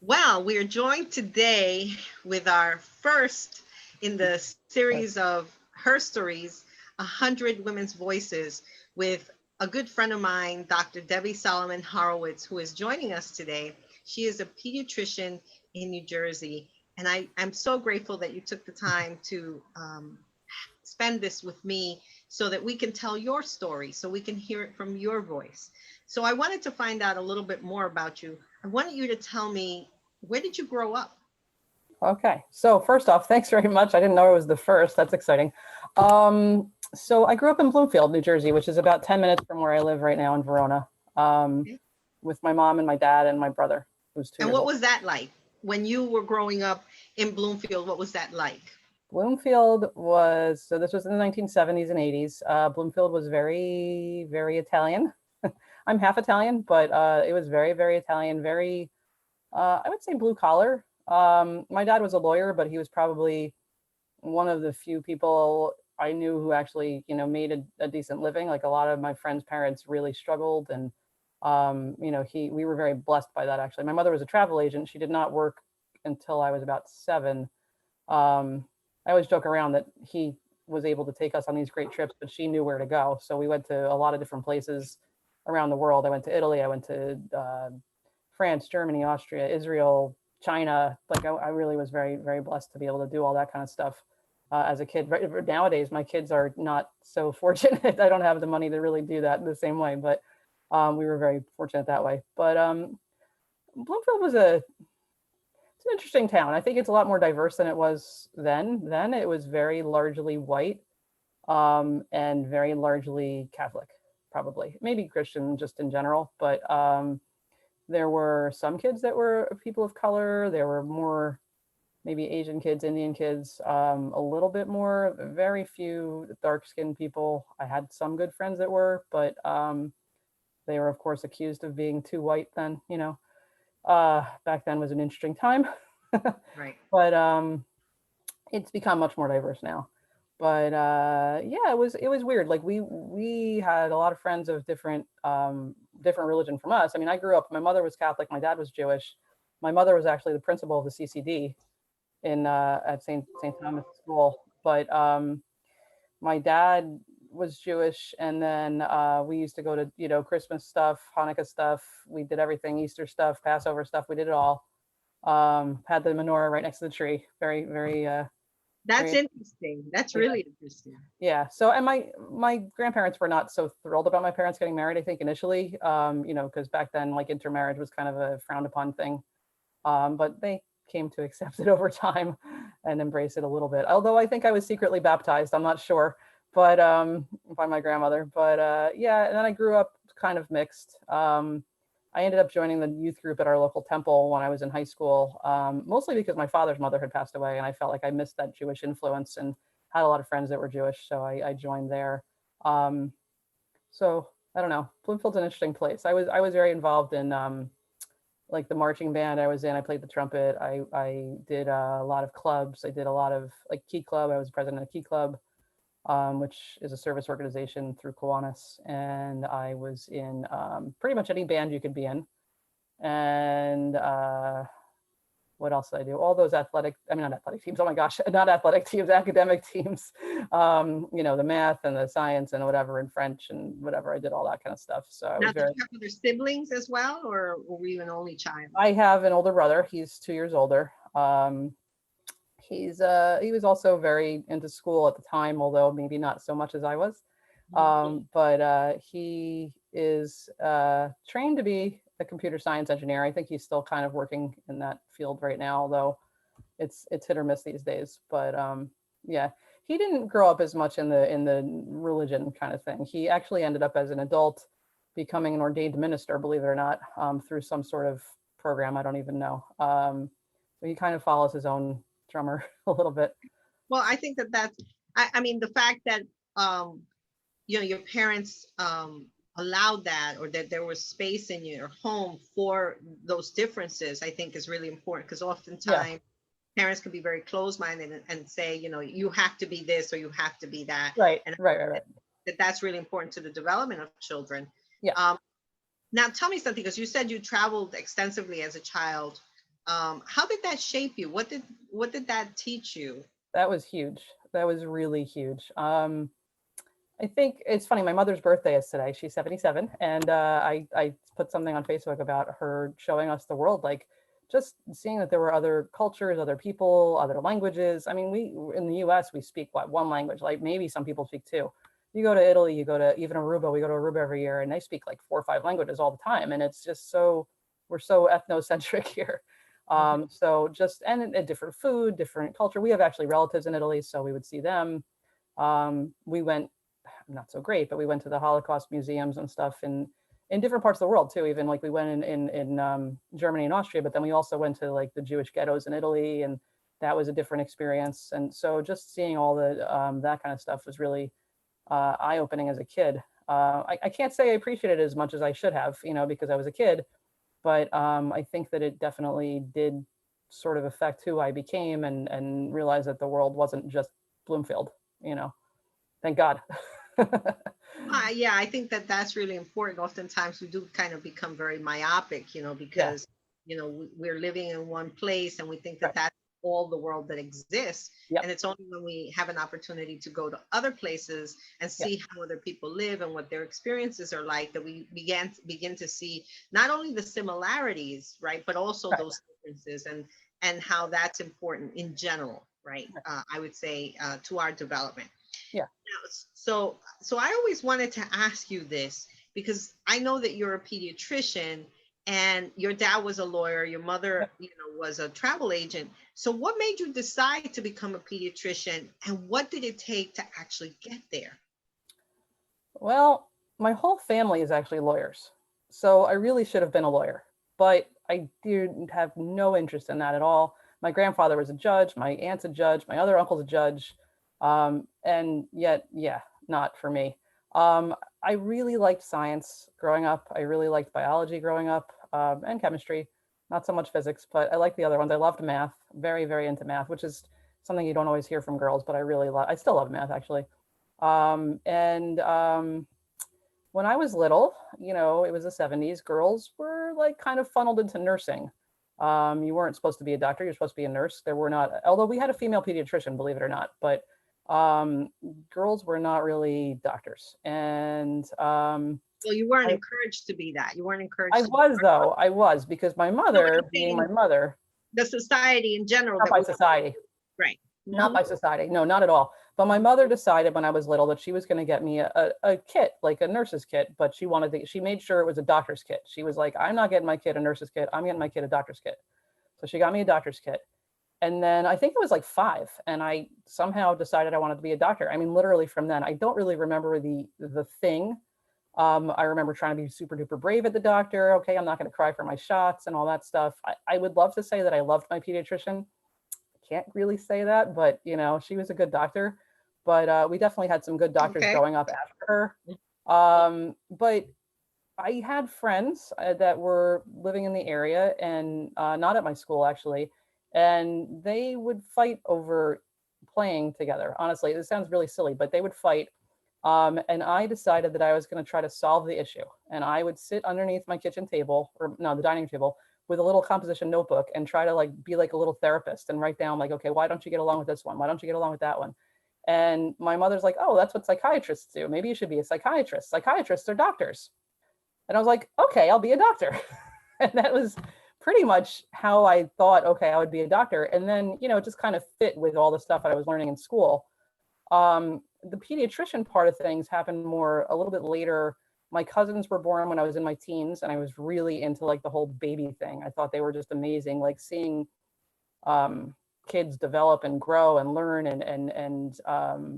Well, we are joined today with our first in the series of Her Stories, 100 Women's Voices, with a good friend of mine, Dr. Debbie Salanon Horowitz, who is joining us today. She is a pediatrician in New Jersey, and I'm so grateful that you took the time to spend this with me so that we can tell your story, so we can hear it from your voice. So I wanted to find out a little bit more about you. I wanted you to tell me, where did you grow up? Okay, so first off, thanks very much. I didn't know it was the first. That's exciting. So I grew up in Bloomfield, New Jersey, which is about 10 minutes from where I live right now in Verona, Okay. with my mom and my dad and my brother, who's two And years what old. was that like when you were growing up in Bloomfield? What was that like? Bloomfield was, so this was in the 1970s and 80s. Bloomfield was very, very Italian. I'm half Italian, but it was very, very Italian, very, I would say blue collar. My dad was a lawyer, but he was probably one of the few people I knew who actually, made a decent living. Like a lot of my friends' parents really struggled, and we were very blessed by that. Actually, my mother was a travel agent. She did not work until I was about 7. I always joke around that he was able to take us on these great trips, but she knew where to go. So we went to a lot of different places around the world. I went to Italy. I went to France, Germany, Austria, Israel, China. Like I really was very, very blessed to be able to do all that kind of stuff as a kid. Right nowadays, my kids are not so fortunate. I don't have the money to really do that in the same way, but we were very fortunate that way. But Bloomfield was it's an interesting town. I think it's a lot more diverse than it was then. Then it was very largely white and very largely Catholic, probably maybe Christian just in general, but there were some kids that were people of color. There were more maybe Asian kids, Indian kids, a little bit more, very few dark skinned people. I had some good friends that were, but they were, of course, accused of being too white then, back then was an interesting time. Right. But it's become much more diverse now. But yeah, it was weird. Like we had a lot of friends of different religion from us. I mean, I grew up. My mother was Catholic. My dad was Jewish. My mother was actually the principal of the CCD in at Saint Thomas School. But my dad was Jewish, and then we used to go to Christmas stuff, Hanukkah stuff. We did everything, Easter stuff, Passover stuff. We did it all. Had the menorah right next to the tree. Very, very, That's very. interesting. That's Yeah. really interesting. Yeah. So, and my grandparents were not so thrilled about my parents getting married. I think initially, because back then, like intermarriage was kind of a frowned upon thing. But they came to accept it over time and embrace it a little bit. Although I think I was secretly baptized. I'm not sure, but by my grandmother. But yeah, and then I grew up kind of mixed. I ended up joining the youth group at our local temple when I was in high school, mostly because my father's mother had passed away, and I felt like I missed that Jewish influence and had a lot of friends that were Jewish, so I joined there. Um, so I don't know. Bloomfield's an interesting place. I was very involved in like the marching band I was in. I played the trumpet. I did a lot of clubs. I did a lot of like Key Club. I was president of Key Club, which is a service organization through Kiwanis. And I was in pretty much any band you could be in. And what else did I do? All those not athletic teams. Oh my gosh, not athletic teams, academic teams. The math and the science and whatever, and French and whatever. I did all that kind of stuff. So I Now, was did very. you have other siblings as well, or were you an only child? I have an older brother. He's 2 years older. He was also very into school at the time, although maybe not so much as I was. Mhm. But he is trained to be a computer science engineer. I think he's still kind of working in that field right now, although it's hit or miss these days. But yeah, he didn't grow up as much in the religion kind of thing. He actually ended up as an adult becoming an ordained minister, believe it or not, through some sort of program. I don't even know. So he kind of follows his own drummer a little bit. Well, I think I mean, the fact that, um, your parents allowed that, or that there was space in your home for those differences, I think is really important, because Yeah. oftentimes parents can be very closed-minded and say, you have to be this or you have to be that. Right. And Right. Right. Right. that's really important to the development of children. Yeah. Um, Now, tell me something, because you said you traveled extensively as a child. How did that shape you? What did that teach you? That was huge. That was really huge. I think it's funny. My mother's birthday is today. She's 77, and I put something on Facebook about her showing us the world, like just seeing that there were other cultures, other people, other languages. I mean, we in the U.S. we speak what, one language, like maybe some people speak two. You go to Italy, you go to even Aruba. We go to Aruba every year, and they speak like 4 or 5 languages all the time, and it's just so we're so ethnocentric here. Mhm. So just and a different food, different culture. We have actually relatives in Italy, so we would see them. We went not so great, but we went to the Holocaust museums and stuff in different parts of the world too. Even like we went in Germany and Austria, but then we also went to like the Jewish ghettos in Italy, and that was a different experience. And so just seeing all the that kind of stuff was really eye opening as a kid. I can't say I appreciated it as much as I should have, because I was a kid, but I think that it definitely did sort of affect who I became and realize that the world wasn't just Bloomfield, you know. Thank God. Yeah, I think that that's really important. Oftentimes, we do kind of become very myopic, Yeah, because we're living in one place and we think that right. that's all the world that exists. Yep, And it's only when we have an opportunity to go to other places and yep, see how other people live and what their experiences are like that we begin to see not only the similarities, right, but also right. those differences and how that's important in general, right? I would say to our development. Yeah, So I always wanted to ask you this because I know that you're a pediatrician and your dad was a lawyer, your mother, yep. was a travel agent. So what made you decide to become a pediatrician and what did it take to actually get there? Well, my whole family is actually lawyers. So I really should have been a lawyer, but I didn't have no interest in that at all. My grandfather was a judge, my aunt's a judge, my other uncle's a judge. And yet, yeah, not for me. I really liked science growing up. I really liked biology growing up, and chemistry, not so much physics, but I like the other ones. I loved math, very, very into math, which is something you don't always hear from girls, but I really love, I still love math actually. And when I was little, it was the 70s, girls were like kind of funneled into nursing. You weren't supposed to be a doctor, you're supposed to be a nurse. There were not, although we had a female pediatrician, believe it or not, but um, girls were not really doctors. And Well, you weren't I, encouraged to be that. You weren't I encouraged to be. was, though, I was, because my No, but mother, I'm being my saying mother, the society in general not that by was society, right. not Hmm. by society. No, not at all. But my mother decided when I was little that she was going to get me a kit, like a nurse's kit, but she made sure it was a doctor's kit. She was like, I'm not getting my kid a nurse's kit. I'm getting my kid a doctor's kit. So she got me a doctor's kit. And then I think it was like 5, and I somehow decided I wanted to be a doctor. I mean, literally from then, I don't really remember the thing. I remember trying to be super duper brave at the doctor. Okay, I'm not going to cry for my shots and all that stuff. I would love to say that I loved my pediatrician. Can't really say that, but she was a good doctor. But we definitely had some good doctors Okay. growing up after her. But I had friends that were living in the area and not at my school actually, and they would fight over playing together. Honestly, this sounds really silly, but they would fight. And I decided that I was going to try to solve the issue. And I would sit underneath my kitchen table, or no, the dining table, with a little composition notebook and try to like be like a little therapist and write down like, okay, why don't you get along with this one? Why don't you get along with that one? And my mother's like, oh, that's what psychiatrists do. Maybe you should be a psychiatrist. Psychiatrists are doctors. And I was like, okay, I'll be a doctor. And that was pretty much how I thought, okay, I would be a doctor. And then, it just kind of fit with all the stuff that I was learning in school. The pediatrician part of things happened more a little bit later. My cousins were born when I was in my teens, and I was really into like the whole baby thing. I thought they were just amazing, like seeing um, kids develop and grow and learn and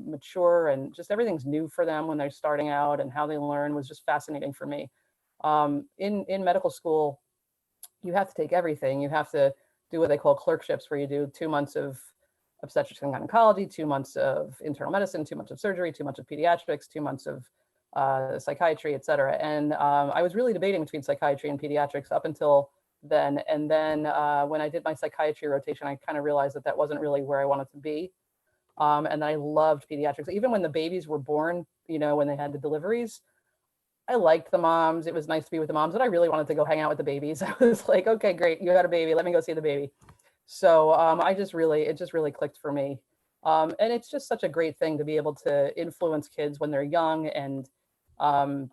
mature, and just everything's new for them when they're starting out, and how they learn was just fascinating for me. In medical school, you have to take everything. You have to do what they call clerkships, where you do 2 months of obstetrics and gynecology, 2 months of internal medicine, 2 months of surgery, 2 months of pediatrics, 2 months of psychiatry, et cetera. And I was really debating between psychiatry and pediatrics up until then. And then when I did my psychiatry rotation, I kind of realized that that wasn't really where I wanted to be. And I loved pediatrics. Even when the babies were born, when they had the deliveries, I liked the moms. It was nice to be with the moms, but I really wanted to go hang out with the babies. I was like, okay, great, you had a baby. Let me go see the baby. So it just really clicked for me. And it's just such a great thing to be able to influence kids when they're young and um,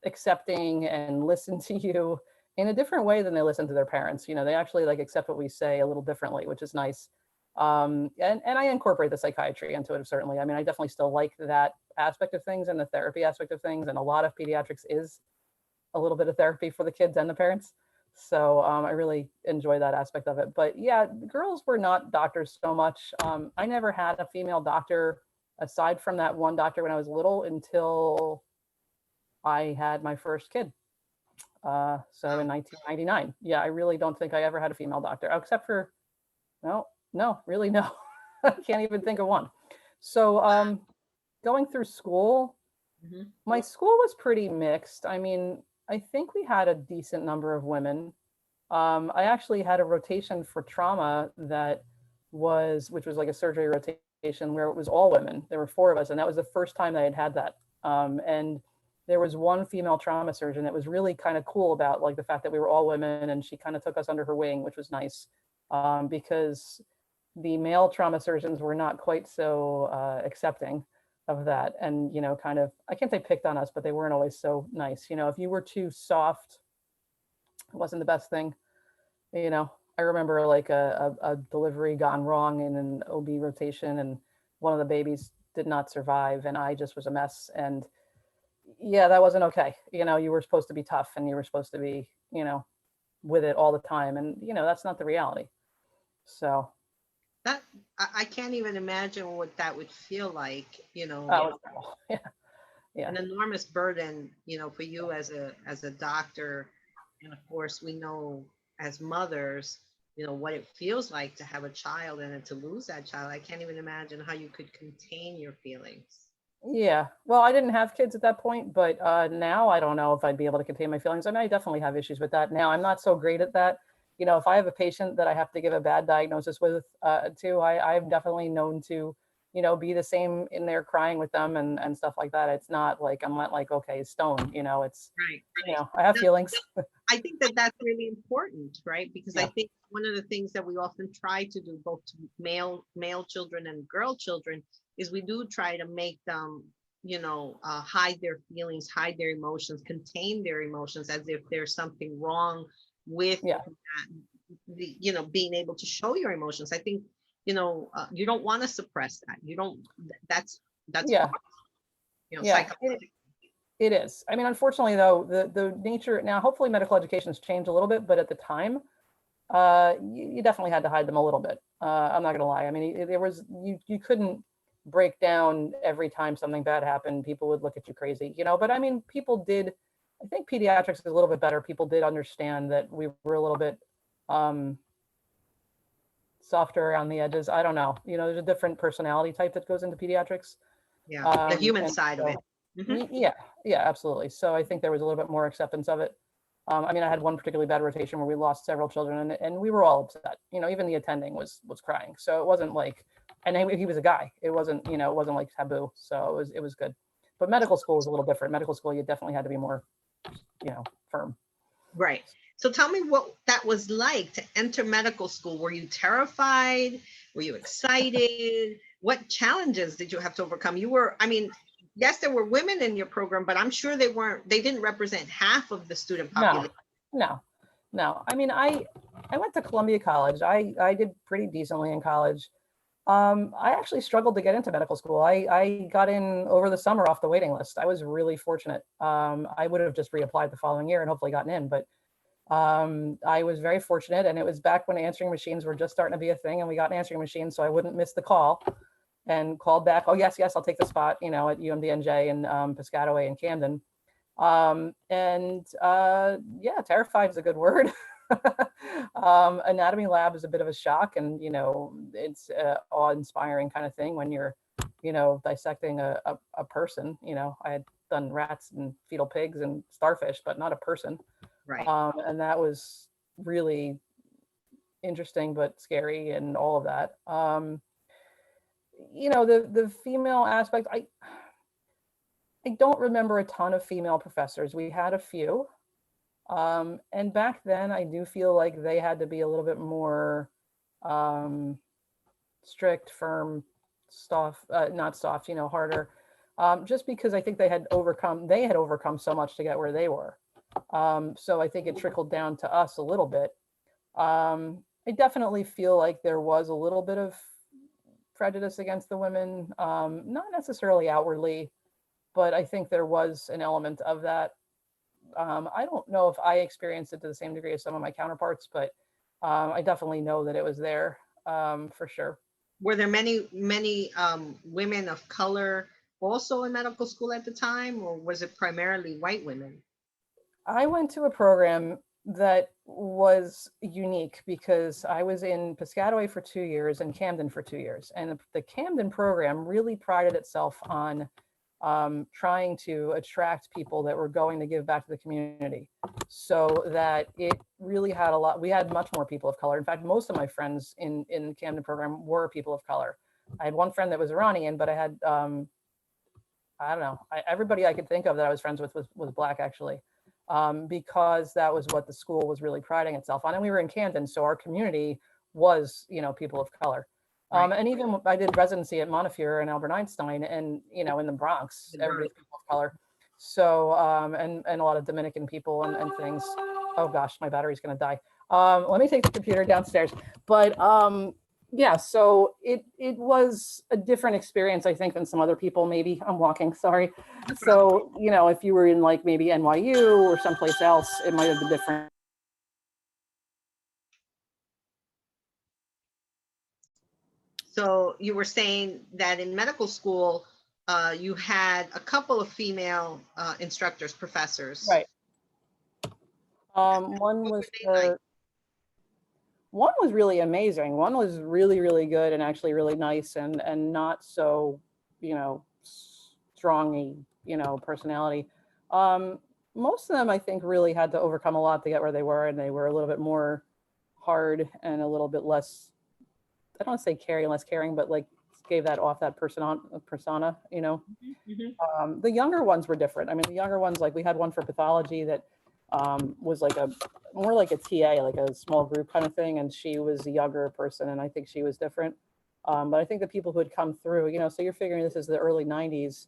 accepting and listen to you in a different way than they listen to their parents. You know, they actually like accept what we say a little differently, which is nice. And I incorporate the psychiatry into it, certainly. I mean, I definitely still like that aspect of things and the therapy aspect of things. And a lot of pediatrics is a little bit of therapy for the kids and the parents. So I really enjoy that aspect of it. But yeah, girls were not doctors so much. I never had a female doctor aside from that one doctor when I was little until I had my first kid. So in 1999. Yeah, I really don't think I ever had a female doctor, except for, no, really, no. I can't even think of one. So going through school, Mhm. my school was pretty mixed. I mean, I think we had a decent number of women. I actually had a rotation for trauma which was like a surgery rotation where it was all women. There were four of us, and that was the first time I had had that. And there was one female trauma surgeon that was really kind of cool about like the fact that we were all women, and she kind of took us under her wing, which was nice, because the male trauma surgeons were not quite so accepting of that, and kind of, I can't say picked on us, but they weren't always so nice. If you were too soft, it wasn't the best thing. I remember like a delivery gone wrong in an OB rotation, and one of the babies did not survive, and I just was a mess. And yeah, that wasn't okay. You were supposed to be tough, and you were supposed to be, with it all the time, and that's not the reality. So That I can't even imagine what that would feel like, oh, yeah, yeah, an enormous burden, for you as a doctor. And of course, we know as mothers, what it feels like to have a child and then to lose that child. I can't even imagine how you could contain your feelings. yeah. Well, I didn't have kids at that point, but now I don't know if I'd be able to contain my feelings. I mean, I definitely have issues with that now. I'm not so great at that. If I have a patient that I have to give a bad diagnosis with, I'm definitely known to, be the same in there crying with them and stuff like that. It's not like I'm not like, okay, stone. It's, Right. I have feelings. I think that that's really important, right? Because I Yeah. think one of the things that we often try to do, both to male children and girl children, is we do try to make them, hide their feelings, hide their emotions, contain their emotions, as if there's something wrong with Yeah. being able to show your emotions. I think, you don't want to suppress that. You don't. That's Yeah. hard, Yeah. psychologically. It is. I mean, unfortunately, though, the nature now, hopefully, medical education has changed a little bit, but at the time, you definitely had to hide them a little bit. I'm not going to lie. I mean, there was you couldn't break down every time something bad happened. People would look at you crazy, But I mean, people did. I think pediatrics is a little bit better. People did understand that we were a little bit um, softer around the edges. I don't know. There's a different personality type that goes into pediatrics. Yeah, the human And side of it. so, Mhm. yeah, yeah, absolutely. So I think there was a little bit more acceptance of it. I mean, I had one particularly bad rotation where we lost several children, and we were all upset. Even the attending was crying. So it wasn't like, and he was a guy. It wasn't, it wasn't like taboo. So it was good. But medical school was a little different. Medical school, you definitely had to be more, firm. Right. So tell me what that was like to enter medical school. Were you terrified? Were you excited? What challenges did you have to overcome? I mean, yes, there were women in your program, but I'm sure they didn't represent half of the student No, population. no, no. I mean, I went to Columbia College. I did pretty decently in college. I actually struggled to get into medical school. I got in over the summer off the waiting list. I was really fortunate. I would have just reapplied the following year and hopefully gotten in, but I was very fortunate, and it was back when answering machines were just starting to be a thing, and we got an answering machine, so I wouldn't miss the call, and called back. Oh yes, I'll take the spot. At UMDNJ and Piscataway and Camden. Yeah, terrified is a good word. Anatomy lab is a bit of a shock, and it's awe-inspiring kind of thing when you're dissecting a person. I had done rats and fetal pigs and starfish, but not a person. Right. And that was really interesting but scary and all of that. The female aspect, I don't remember a ton of female professors. We had a few. And back then, I do feel like they had to be a little bit more um, strict, firm, soft, not soft, harder. Just because I think they had overcome so much to get where they were. So I think it trickled down to us a little bit. I definitely feel like there was a little bit of prejudice against the women, not necessarily outwardly, but I think there was an element of that. I don't know if I experienced it to the same degree as some of my counterparts, but I definitely know that it was there, for sure. Were there many women of color also in medical school at the time, or was it primarily white women? I went to a program that was unique because I was in Piscataway for 2 years and Camden for 2 years. And the Camden program really prided itself on trying to attract people that were going to give back to the community, so that it really had a lot. We had much more people of color. In fact, most of my friends in the Camden program were people of color. I had one friend that was Iranian, but I had I don't know, everybody I could think of that I was friends with was Black, actually, because that was what the school was really priding itself on. And we were in Camden, so our community was, people of color. Right. And even I did residency at Montefiore and Albert Einstein, and in the Bronx, everybody's people of color. So and a lot of Dominican people and things. Oh gosh, my battery's gonna die. Let me take the computer downstairs. But yeah, so it was a different experience, I think, than some other people. Maybe I'm walking, sorry. So if you were in like maybe NYU or someplace else, it might have been different. So you were saying that in medical school, you had a couple of female instructors, professors. Right. One What was were they like? one was really amazing. One was really, really good and actually really nice, and not so, strongy, personality. Um, Most of them, I think, really had to overcome a lot to get where they were, and they were a little bit more hard and a little bit less. I don't want to say caring, less caring, but like gave that off that persona. Mhm. The younger ones were different. I mean, the younger ones, like we had one for pathology that was like more like a TA, like a small group kind of thing. And she was a younger person, and I think she was different. But I think the people who had come through, so you're figuring this is the early 90s.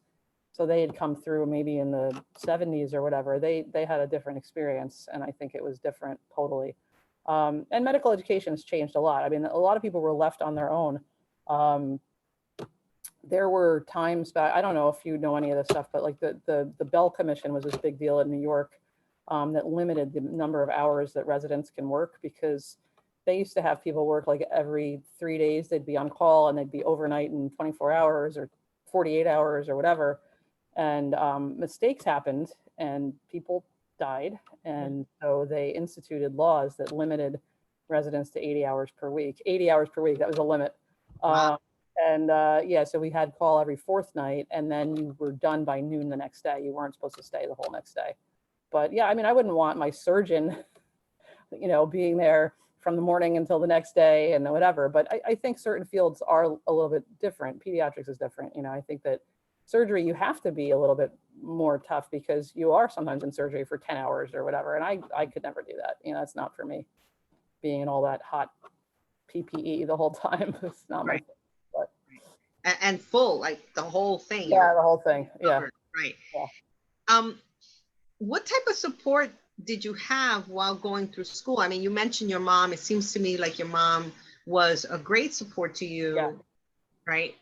So they had come through maybe in the 70s or whatever. They had a different experience, and I think it was different totally. And medical education has changed a lot. I mean, a lot of people were left on their own. There were times back, I don't know if you know any of this stuff, but like the Bell Commission was this big deal in New York, that limited the number of hours that residents can work, because they used to have people work like every 3 days. They'd be on call and they'd be overnight in 24 hours or 48 hours or whatever. And mistakes happened and people died. And so they instituted laws that limited residents to 80 hours per week. 80 hours per week, that was a limit. Wow. And yeah, so we had call every fourth night, and then you were done by noon the next day. You weren't supposed to stay the whole next day. But yeah, I mean, I wouldn't want my surgeon, being there from the morning until the next day and whatever. But I think certain fields are a little bit different. Pediatrics is different. I think that surgery, you have to be a little bit more tough, because you are sometimes in surgery for 10 hours or whatever. And I could never do that. That's not for me. Being in all that hot PPE the whole time. It's not my Right. thing. But And full, like the whole thing. yeah, the whole thing. Yeah. Covered. Right. Yeah. What type of support did you have while going through school? I mean, you mentioned your mom. It seems to me like your mom was a great support to you, Yeah. right?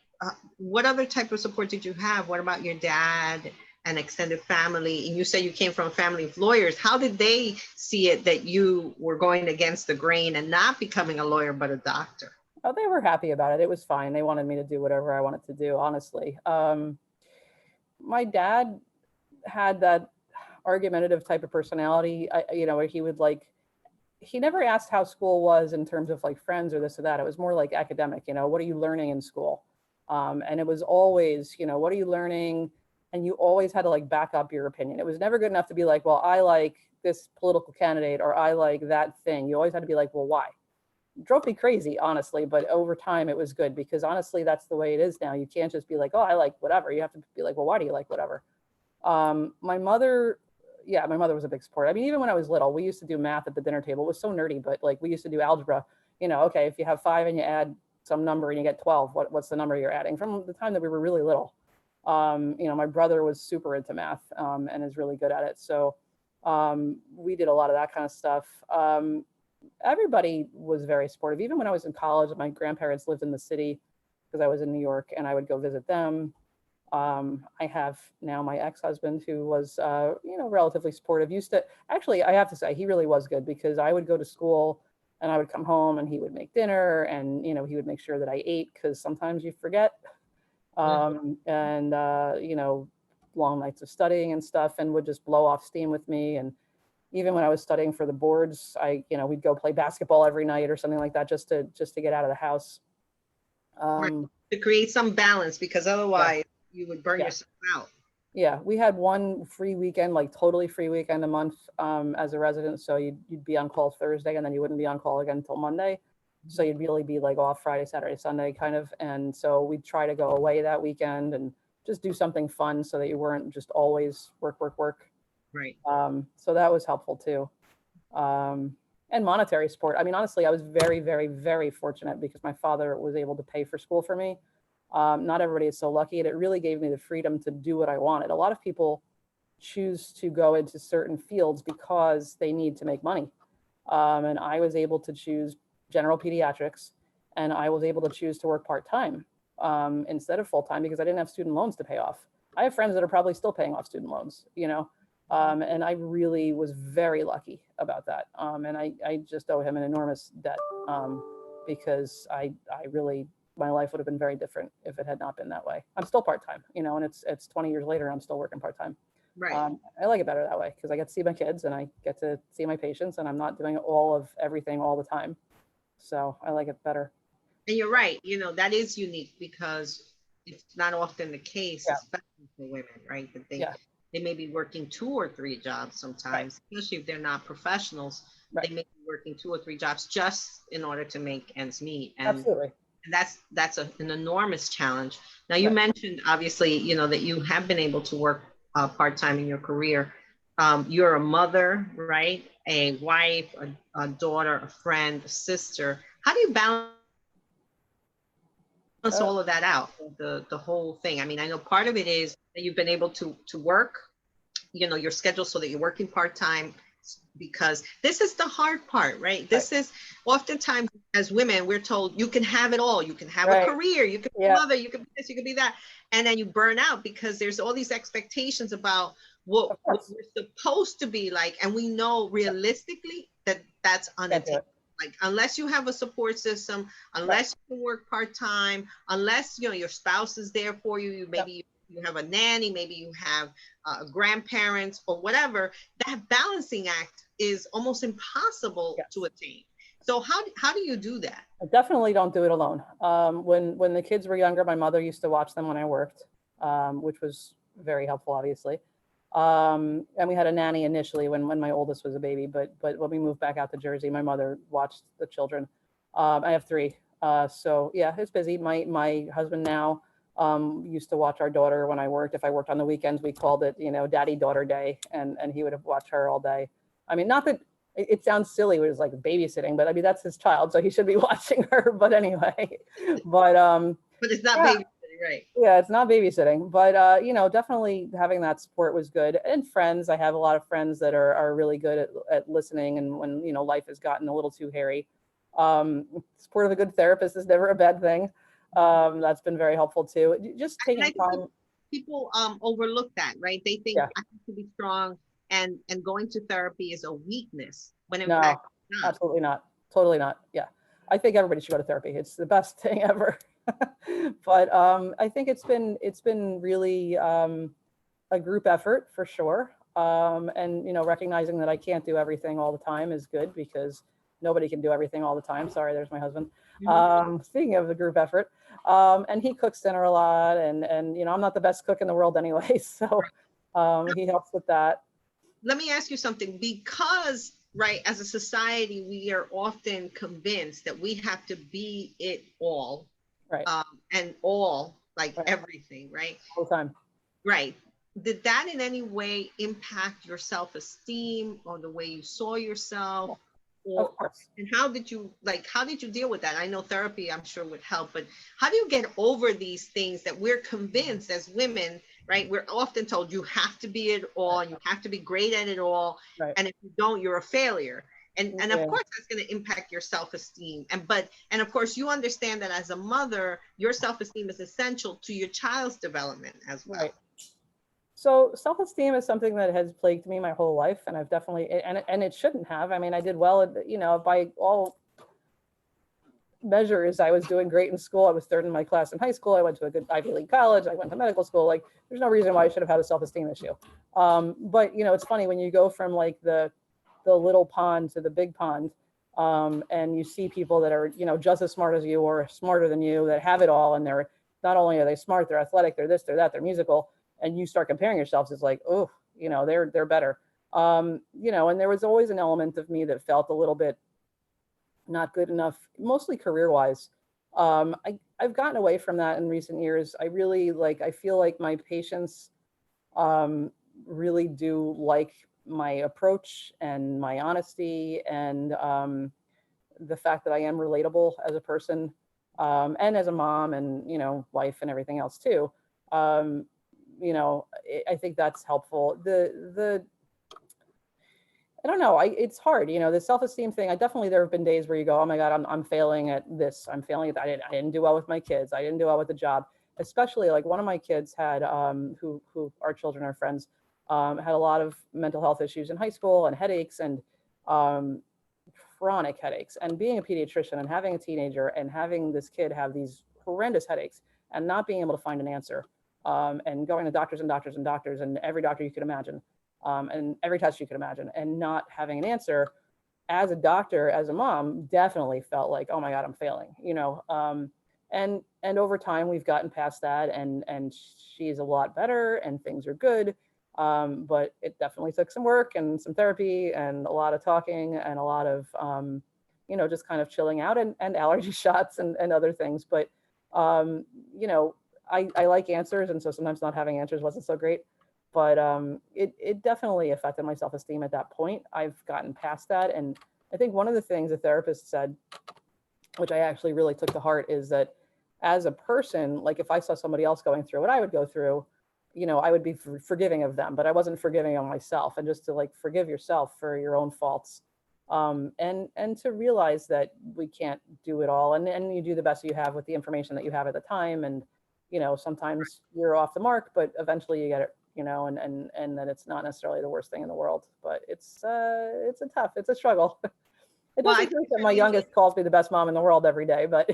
What other type of support did you have? What about your dad and extended family? And you say you came from a family of lawyers. How did they see it that you were going against the grain and not becoming a lawyer, but a doctor? Oh, they were happy about it. It was fine. They wanted me to do whatever I wanted to do, honestly. My dad had that argumentative type of personality, where he would he never asked how school was in terms of like friends or this or that. It was more like academic, what are you learning in school? And it was always, what are you learning? And you always had to like back up your opinion. It was never good enough to be like, well, I like this political candidate, or I like that thing. You always had to be like, well, why? It drove me crazy, honestly, but over time it was good, because honestly, that's the way it is now. You can't just be like, oh, I like whatever. You have to be like, well, why do you like whatever? My mother, yeah, my mother was a big support. I mean, even when I was little, we used to do math at the dinner table. It was so nerdy, but like we used to do algebra. Okay, if you have 5 and you add some number and you get 12, what's the number you're adding? From the time that we were really little. My brother was super into math, and is really good at it. So we did a lot of that kind of stuff. Everybody was very supportive. Even when I was in college, my grandparents lived in the city because I was in New York, and I would go visit them. I have now my ex-husband who was, relatively supportive. Actually, I have to say, he really was good because I would go to school and I would come home and he would make dinner and, he would make sure that I ate because sometimes you forget. And long nights of studying and stuff, and would just blow off steam with me. And even when I was studying for the boards, we'd go play basketball every night or something like that, just to get out of the house. Right. To create some balance, because otherwise you would burn yourself out. Yeah, we had one free weekend, like totally free weekend a month, as a resident. So you'd be on call Thursday, and then you wouldn't be on call again until Monday. So you'd really be like off Friday, Saturday, Sunday kind of. And so we'd try to go away that weekend and just do something fun so that you weren't just always work, work, work. Right. So that was helpful too. And monetary support. I mean, honestly, I was very, very, very fortunate because my father was able to pay for school for me. Not everybody is so lucky, and it really gave me the freedom to do what I wanted. A lot of people choose to go into certain fields because they need to make money. And I was able to choose general pediatrics, and I was able to choose to work part-time instead of full-time because I didn't have student loans to pay off. I have friends that are probably still paying off student loans, and I really was very lucky about that. And I just owe him an enormous debt because I really, my life would have been very different if it had not been that way. I'm still part-time, and it's 20 years later, I'm still working part-time. Right. I like it better that way because I get to see my kids and I get to see my patients, and I'm not doing all of everything all the time. So I like it better. And you're right. That is unique because it's not often the case, especially for women, right? That they may be working 2 or 3 jobs sometimes, especially if they're not professionals. They may be working 2 or 3 jobs just in order to make ends meet. And absolutely. And that's an enormous challenge. Now, you mentioned, obviously, that you have been able to work part-time in your career. You're a mother, right? A wife, a daughter, a friend, a sister. How do you balance all of that out, the whole thing? I mean, I know part of it is that you've been able to work, your schedule so that you're working part-time, because this is the hard part, right? This is oftentimes, as women, we're told you can have it all. You can have a career, you can be a mother, you can be this, you can be that. And then you burn out because there's all these expectations about what we're supposed to be like. And we know realistically that that's unattainable. Like, unless you have a support system, unless you can work part-time, unless, your spouse is there for you, maybe you have a nanny, maybe you have grandparents or whatever, that balancing act is almost impossible to attain. So how do you do that? I definitely don't do it alone. When the kids were younger, my mother used to watch them when I worked, which was very helpful, obviously. And we had a nanny initially when my oldest was a baby, but when we moved back out to Jersey, my mother watched the children. I have 3. So yeah, it's busy. My husband now used to watch our daughter when I worked. If I worked on the weekends, we called it, daddy daughter day, and he would have watched her all day. I mean, not that it sounds silly, it was like babysitting, but I mean, that's his child, so he should be watching her. But anyway, but it's not babysitting, right? Yeah, it's not babysitting, but definitely having that support was good. And friends, I have a lot of friends that are really good at listening, and when life has gotten a little too hairy, support of a good therapist is never a bad thing. That's been very helpful too. Just taking time. People overlook that, right? They think I have to be strong, and going to therapy is a weakness, when in fact it's not. Absolutely not. Totally not. Yeah, I think everybody should go to therapy. It's the best thing ever. But I think it's been really a group effort for sure. And recognizing that I can't do everything all the time is good, because nobody can do everything all the time. Sorry, there's my husband. Speaking of the group effort, and he cooks dinner a lot, and I'm not the best cook in the world anyway, so he helps with that. Let me ask you something, because as a society, we are often convinced that we have to be it all, and all, like everything, right? All the time. Right. did that in any way impact your self-esteem or the way you saw yourself? Of course. And how did you deal with that? I know therapy, I'm sure, would help, but how do you get over these things that we're convinced as women, right? We're often told you have to be it all, and you have to be great at it all. Right. And if you don't, you're a failure. And of Yeah. course that's going to impact your self-esteem. And of course you understand that as a mother, your self-esteem is essential to your child's development as well. Right. So self-esteem is something that has plagued me my whole life, and I've definitely, and it shouldn't have. I mean, I did well, by all measures. I was doing great in school. I was third in my class in high school. I went to a good Ivy League college. I went to medical school. Like, there's no reason why I should have had a self-esteem issue. But it's funny when you go from like the little pond to the big pond, and you see people that are, just as smart as you or smarter than you, that have it all, and they're not only are they smart, they're athletic, they're this, they're that, they're musical, and you start comparing yourselves. It's like, oh, they're better. And there was always an element of me that felt a little bit not good enough, mostly career-wise. I've gotten away from that in recent years. I really I feel like my patients really do like my approach and my honesty, and the fact that I am relatable as a person, and as a mom, and wife and everything else too. I think that's helpful. I don't know. It's hard, the self-esteem thing. There have been days where you go, oh my God, I'm failing at this. I'm failing at that. I didn't do well with my kids. I didn't do well with the job. Especially like one of my kids had, who our children are friends, had a lot of mental health issues in high school and headaches, and chronic headaches. And being a pediatrician and having a teenager and having this kid have these horrendous headaches and not being able to find an answer, and going to doctors and doctors and doctors and every doctor you could imagine, and every test you could imagine, and not having an answer, as a doctor, as a mom, definitely felt like, oh my God, I'm failing, and over time we've gotten past that, and she's a lot better and things are good. But it definitely took some work and some therapy and a lot of talking and a lot of, just kind of chilling out, and allergy shots and other things. But, I like answers. And so sometimes not having answers wasn't so great. But it definitely affected my self-esteem at that point. I've gotten past that. And I think one of the things a therapist said, which I actually really took to heart, is that as a person, like if I saw somebody else going through what I would go through, I would be forgiving of them, but I wasn't forgiving of myself. And just to forgive yourself for your own faults, and to realize that we can't do it all. And you do the best you have with the information that you have at the time. And, sometimes you're off the mark, but eventually you get it. And that it's not necessarily the worst thing in the world, but it's a struggle. It doesn't hurt that my youngest calls me the best mom in the world every day, but.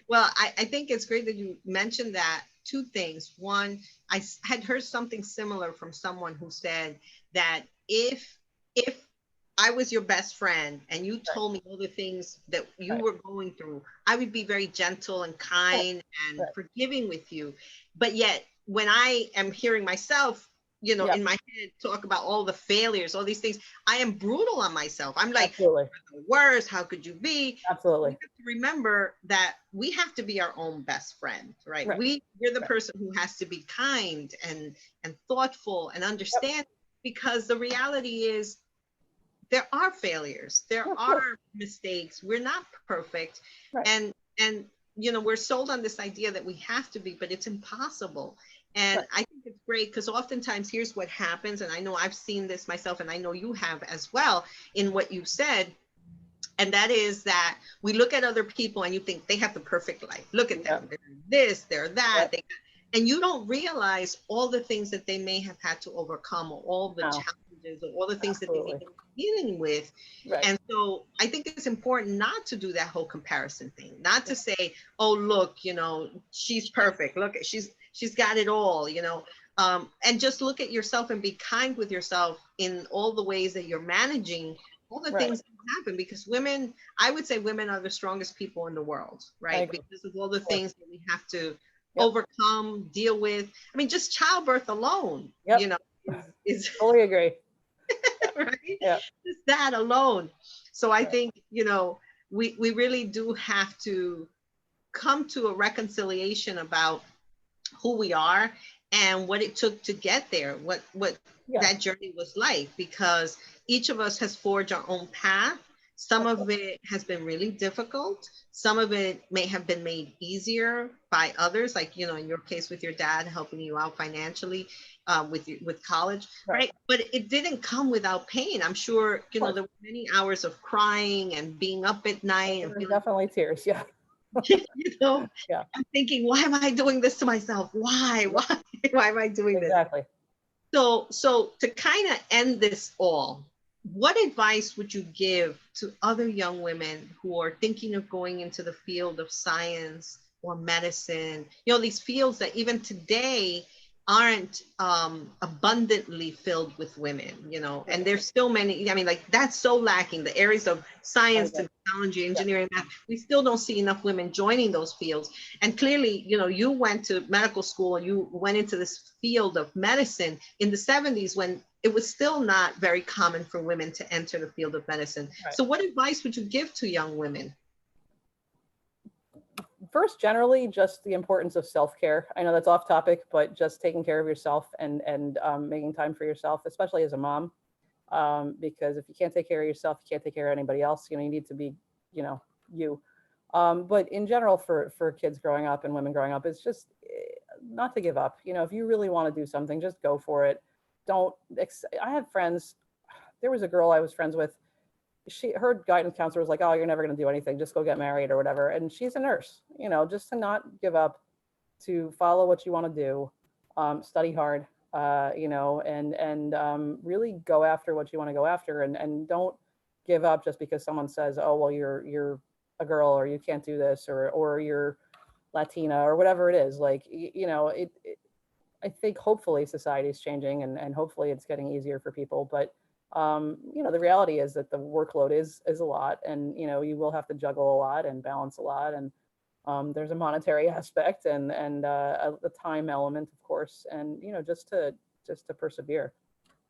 Well, I think it's great that you mentioned that. Two things. One, I had heard something similar from someone who said that if I was your best friend and you told me all the things that you were going through, I would be very gentle and kind and forgiving with you. But yet, when I am hearing myself, in my head talk about all the failures, all these things, I am brutal on myself. I'm like, absolutely, the worst, how could you be? Absolutely. We have to remember that we have to be our own best friend, right? We're the person who has to be kind and thoughtful and understand, because the reality is there are failures, there are mistakes. We're not perfect. And we're sold on this idea that we have to be, but it's impossible. And I think it's great, because oftentimes here's what happens, and I know I've seen this myself, and I know you have as well in what you said, and that is that we look at other people and you think they have the perfect life. Look at them, they're this, they're that, and you don't realize all the things that they may have had to overcome, or all the challenges, or all the things that they may be dealing with. And so I think it's important not to do that whole comparison thing, not to say, oh, look, she's perfect. Look, she's got it all, and just look at yourself and be kind with yourself in all the ways that you're managing all the things that happen, because women, I would say women are the strongest people in the world, right? Because of all the things that we have to overcome, deal with. I mean, just childbirth alone, is totally agree. right? Just that alone. So I think, we really do have to come to a reconciliation about who we are and what it took to get there, what Yeah. that journey was like, because each of us has forged our own path. Some of it has been really difficult. Some of it may have been made easier by others, like, you know, in your case with your dad helping you out financially, with college, right? But it didn't come without pain. I'm sure, you know, there were many hours of crying and being up at night and feeling, definitely tears. Yeah. you know, Yeah. I'm thinking, why am I doing this to myself? Why am I doing this? Exactly. So to kind of end this all, what advice would you give to other young women who are thinking of going into the field of science or medicine? You know, these fields that even today aren't abundantly filled with women, you know, and there's still many, I mean, like, that's so lacking. The areas of science, technology, engineering, math, we still don't see enough women joining those fields. And clearly, you know, you went to medical school and you went into this field of medicine in the 70s when it was still not very common for women to enter the field of medicine. So what advice would you give to young women? First, generally, just the importance of self-care. I know that's off topic, but just taking care of yourself and making time for yourself, especially as a mom, because if you can't take care of yourself, you can't take care of anybody else. You know, you need to be, you know, you. But in general, for kids growing up and women growing up, it's just not to give up. You know, if you really want to do something, just go for it. Don't. I had friends. There was a girl I was friends with. Her guidance counselor was like, oh, you're never going to do anything, just go get married or whatever. And she's a nurse, you know, just to not give up, to follow what you want to do, study hard, you know, and really go after what you want to go after, and don't give up just because someone says, oh, well, you're a girl, or you can't do this, or you're Latina, or whatever it is. Like, you know, I think hopefully society is changing, and hopefully it's getting easier for people, but you know, the reality is that the workload is a lot, and, you know, you will have to juggle a lot and balance a lot. And there's a monetary aspect, and the time element, of course. And, you know, just to persevere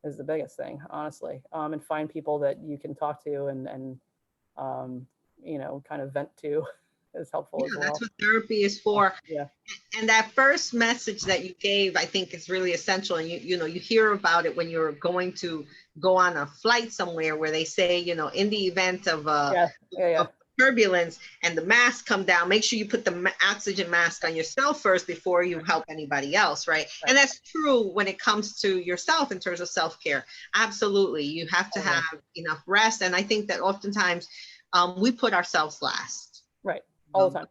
is the biggest thing, honestly. And find people that you can talk to and you know, kind of vent to is helpful as well. That's what therapy is for. Yeah. And that first message that you gave, I think, is really essential. And you know, you hear about it when you're going to go on a flight somewhere, where they say, you know, in the event of of turbulence and the mask come down, make sure you put the oxygen mask on yourself first before you help anybody else, right? And that's true when it comes to yourself in terms of self-care. Absolutely, you have to have enough rest. And I think that oftentimes we put ourselves last. Right. All the time.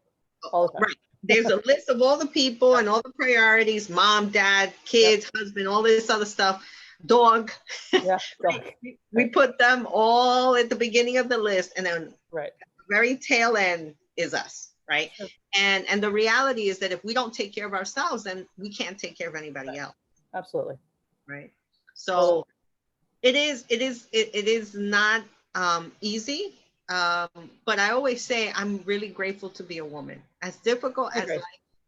All the time. Right. There's a list of all the people and all the priorities: mom, dad, kids, husband, all this other stuff, dog. Yeah. Right? We put them all at the beginning of the list, and then right, at the very tail end is us, right? And the reality is that if we don't take care of ourselves, then we can't take care of anybody else. Absolutely. Right. So it is not easy. But I always say I'm really grateful to be a woman. As difficult as life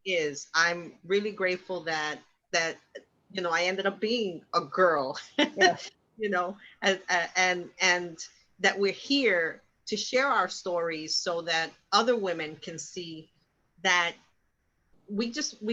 is, I'm really grateful that you know, I ended up being a girl. You know, and that we're here to share our stories so that other women can see that we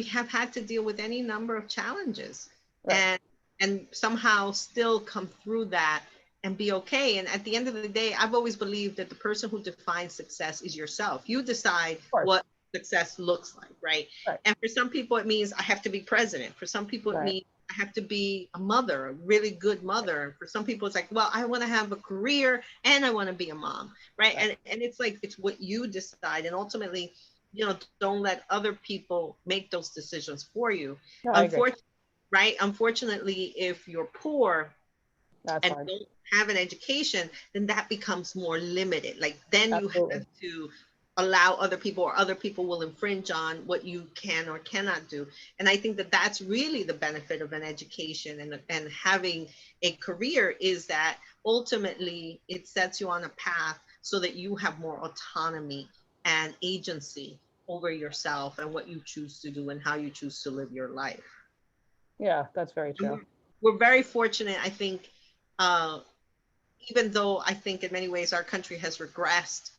have had to deal with any number of challenges, and somehow still come through that and be okay. And at the end of the day, I've always believed that the person who defines success is yourself. You decide what success looks like, right? And for some people, it means I have to be president. For some people, it means I have to be a mother, a really good mother. For some people, it's like, well, I want to have a career and I want to be a mom, right? And it's like, it's what you decide. And ultimately, you know, don't let other people make those decisions for you. Unfortunately, right? Unfortunately, if you're poor and don't have an education, then that becomes more limited. Like, then you have to allow other people, or other people will infringe on what you can or cannot do. And I think that that's really the benefit of an education and having a career, is that ultimately it sets you on a path so that you have more autonomy and agency over yourself and what you choose to do and how you choose to live your life. Yeah, that's very true. We're very fortunate, I think, even though I think in many ways our country has regressed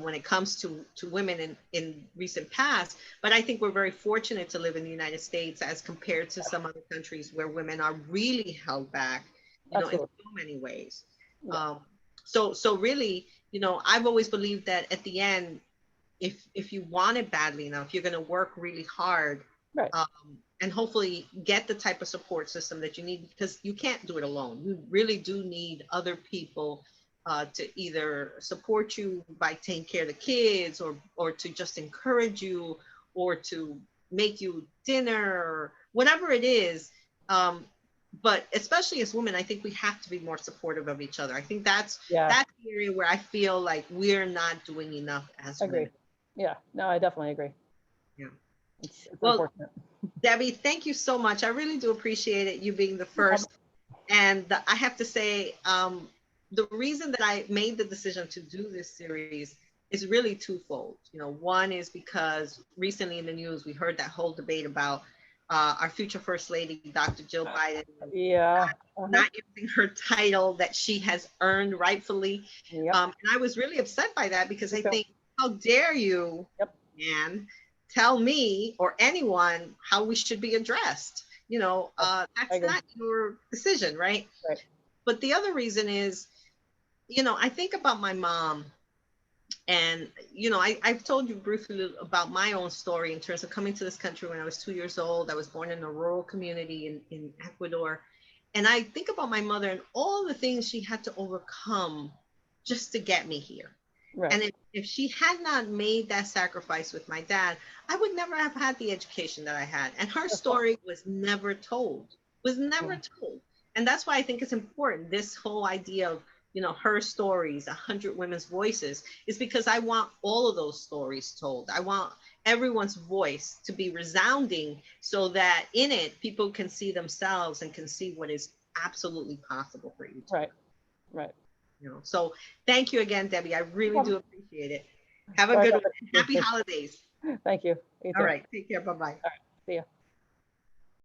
when it comes to women in recent past. But I think we're very fortunate to live in the United States as compared to some other countries where women are really held back, you know, in Absolutely. so many ways. Yeah. So really, you know, I've always believed that at the end, if you want it badly enough, you're going to work really hard, Right. and hopefully get the type of support system that you need, because you can't do it alone. You really do need other people to either support you by taking care of the kids, or to just encourage you, or to make you dinner, or whatever it is. But especially as women, I think we have to be more supportive of each other. I think Yeah. that's the area where I feel like we're not doing enough as Agree. women. Yeah. No, I definitely agree. Yeah. It's Well, unfortunate. Debbie, thank you so much. I really do appreciate it, you being the No problem. first. And I have to say, the reason that I made the decision to do this series is really twofold. You know, one is because recently in the news, we heard that whole debate about our future First Lady, Dr. Jill Biden, Yeah. Uh-huh. not using her title that she has earned rightfully. Yep. And I was really upset by that, because Me I too. think, how dare you, Yep. man, tell me or anyone how we should be addressed? You know, I that's agree. not your decision, right? Right. But the other reason is, you know, I think about my mom. And, you know, I've told you briefly about my own story in terms of coming to this country when I was 2 years old. I was born in a rural community in Ecuador. And I think about my mother and all the things she had to overcome just to get me here. Right. And if she had not made that sacrifice with my dad, I would never have had the education that I had. And her That's fine. story was never told, was never Mm. told. And that's why I think it's important. This whole idea of, you know, her stories, 100 women's voices, is because I want all of those stories told. I want everyone's voice to be resounding, so that in it, people can see themselves and can see what is absolutely possible for each of Right. them. Right. You know, so thank you again, Debbie. I No really do problem. appreciate it. Have a Sorry good about one, the and happy confusion. holidays. Thank you. You All too. All right, take care. Bye bye. right. See ya.